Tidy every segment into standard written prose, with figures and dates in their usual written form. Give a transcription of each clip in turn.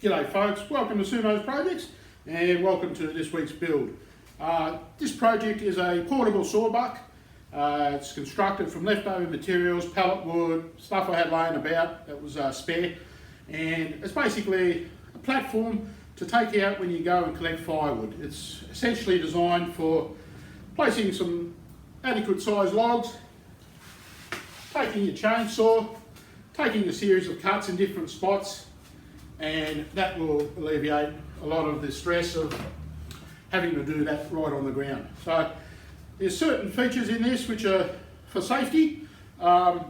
G'day folks, welcome to Sumo's Projects and welcome to this week's build. This project is a portable sawbuck. It's constructed from leftover materials, pallet wood, stuff I had laying about that was spare, and it's basically a platform to take out when you go and collect firewood. It's essentially designed for placing some adequate sized logs, taking your chainsaw, taking a series of cuts in different spots, and that will alleviate a lot of the stress of having to do that right on the ground. So there's certain features in this which are for safety,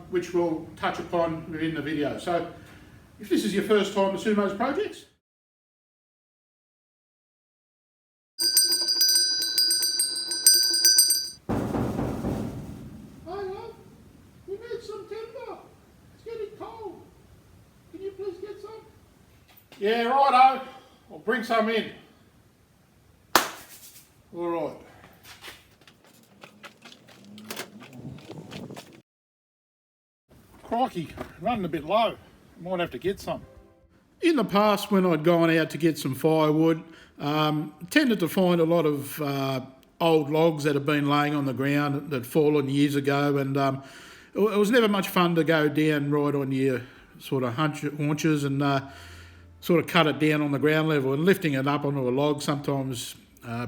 which we'll touch upon within the video. So if this is your first time to Sumo's Projects, yeah, righto. I'll bring some in. All right. Crikey, running a bit low. Might have to get some. In the past, when I'd gone out to get some firewood, tended to find a lot of old logs that have been laying on the ground that had fallen years ago, and it was never much fun to go down right on your sort of haunches and sort of cut it down on the ground level, and lifting it up onto a log sometimes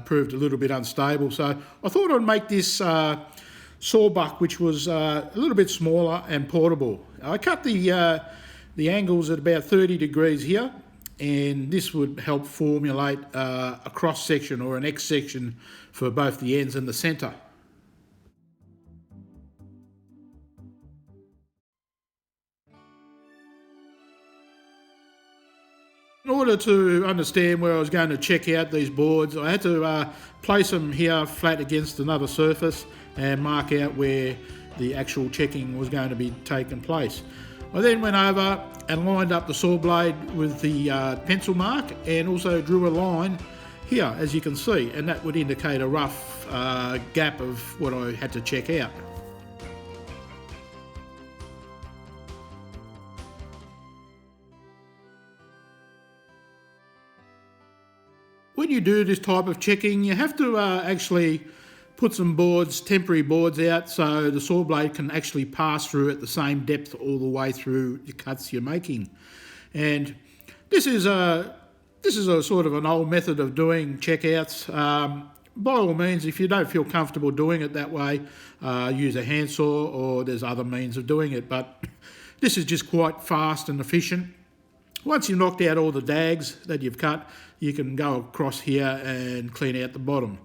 proved a little bit unstable. So I thought I'd make this sawbuck, which was a little bit smaller and portable. I cut the angles at about 30 degrees here, and this would help formulate a cross section or an X section for both the ends and the centre. In order to understand where I was going to check out these boards, I had to place them here flat against another surface and mark out where the actual checking was going to be taking place. I then went over and lined up the saw blade with the pencil mark, and also drew a line here, as you can see, and that would indicate a rough gap of what I had to check out. When you do this type of checking, you have to actually put some boards, temporary boards out, so the saw blade can actually pass through at the same depth all the way through the cuts you're making. And this is a sort of an old method of doing checkouts. By all means, if you don't feel comfortable doing it that way, use a handsaw, or there's other means of doing it. But this is just quite fast and efficient. Once you've knocked out all the dags that you've cut, you can go across here and clean out the bottom.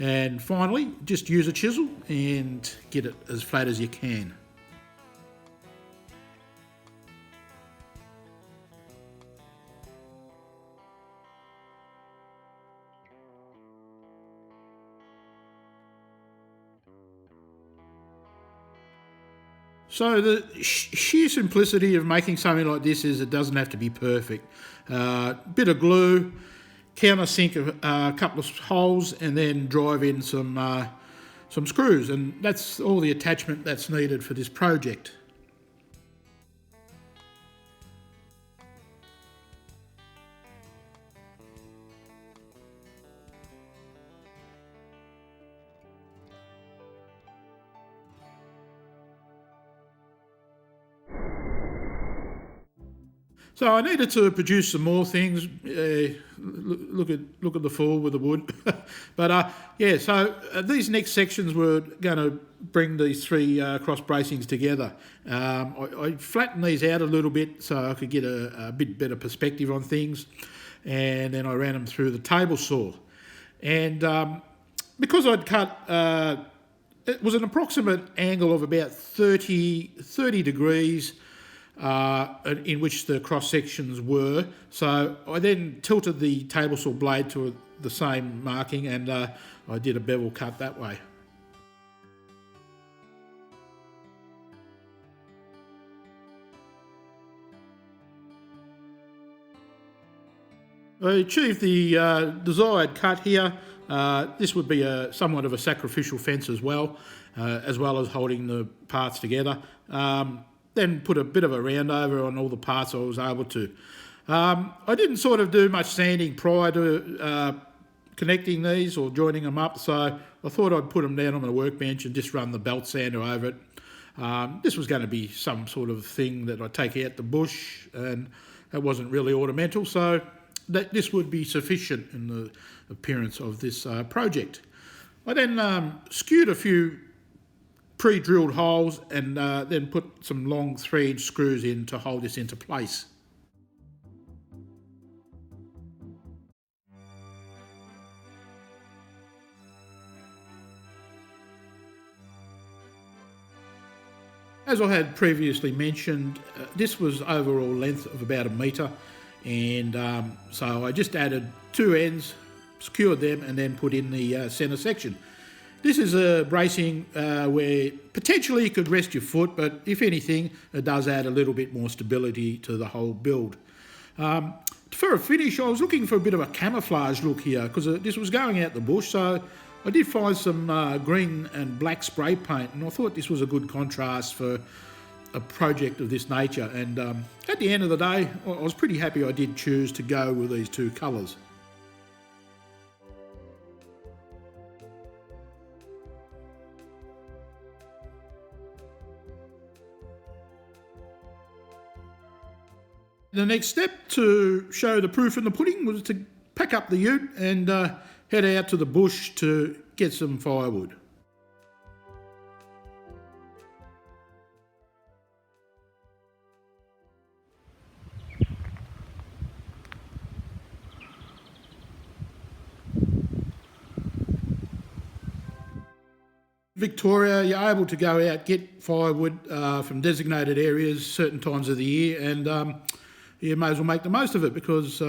And finally, just use a chisel and get it as flat as you can. So the sheer simplicity of making something like this is it doesn't have to be perfect. Bit of glue, countersink a couple of holes, and then drive in some screws, and that's all the attachment that's needed for this project. So I needed to produce some more things. Look at the fall with the wood. But yeah, so these next sections were going to bring these three cross bracings together. I flattened these out a little bit so I could get a bit better perspective on things, and then I ran them through the table saw. And because I'd cut, it was an approximate angle of about 30 degrees in which the cross sections were. So I then tilted the table saw blade to the same marking, and I did a bevel cut that way. I achieved the desired cut here. This would be somewhat of a sacrificial fence as well as holding the parts together. Then put a bit of a round over on all the parts I was able to I didn't sort of do much sanding prior to connecting these or joining them up, so I thought I'd put them down on my workbench and just run the belt sander over it. This was going to be some sort of thing that I'd take out the bush, and it wasn't really ornamental, so this would be sufficient in the appearance of this project. I then skewed a few pre-drilled holes and then put some long 3-inch screws in to hold this into place. As I had previously mentioned, this was overall length of about 1 metre, and so I just added 2 ends, secured them, and then put in the centre section. This is a bracing where potentially you could rest your foot, but if anything, it does add a little bit more stability to the whole build. For a finish, I was looking for a bit of a camouflage look here, because this was going out the bush, so I did find some green and black spray paint, and I thought this was a good contrast for a project of this nature. And at the end of the day, I was pretty happy I did choose to go with these 2 colours. The next step to show the proof in the pudding was to pack up the ute and head out to the bush to get some firewood. Victoria, you're able to go out, get firewood from designated areas certain times of the year, and you may as well make the most of it, because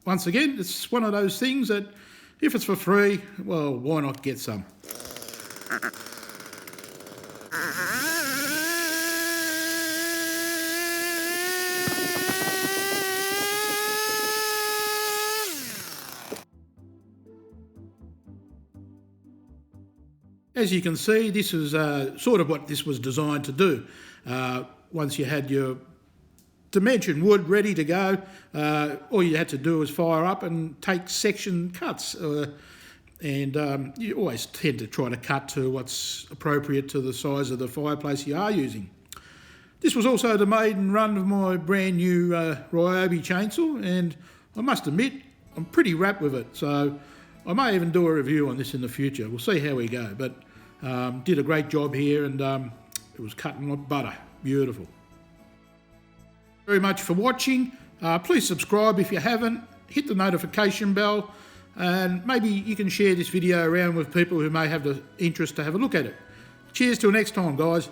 once again, it's one of those things that if it's for free, well, why not get some? As you can see, this is sort of what this was designed to do. Once you had your dimension wood ready to go, all you had to do was fire up and take section cuts, and you always tend to try to cut to what's appropriate to the size of the fireplace you are using. This was also the maiden run of my brand new Ryobi chainsaw, and I must admit I'm pretty wrapped with it, so I may even do a review on this in the future. We'll see how we go, but did a great job here, and it was cutting like butter. Beautiful. Very much for watching. Please subscribe if you haven't, hit the notification bell, and maybe you can share this video around with people who may have the interest to have a look at it. Cheers till next time, guys.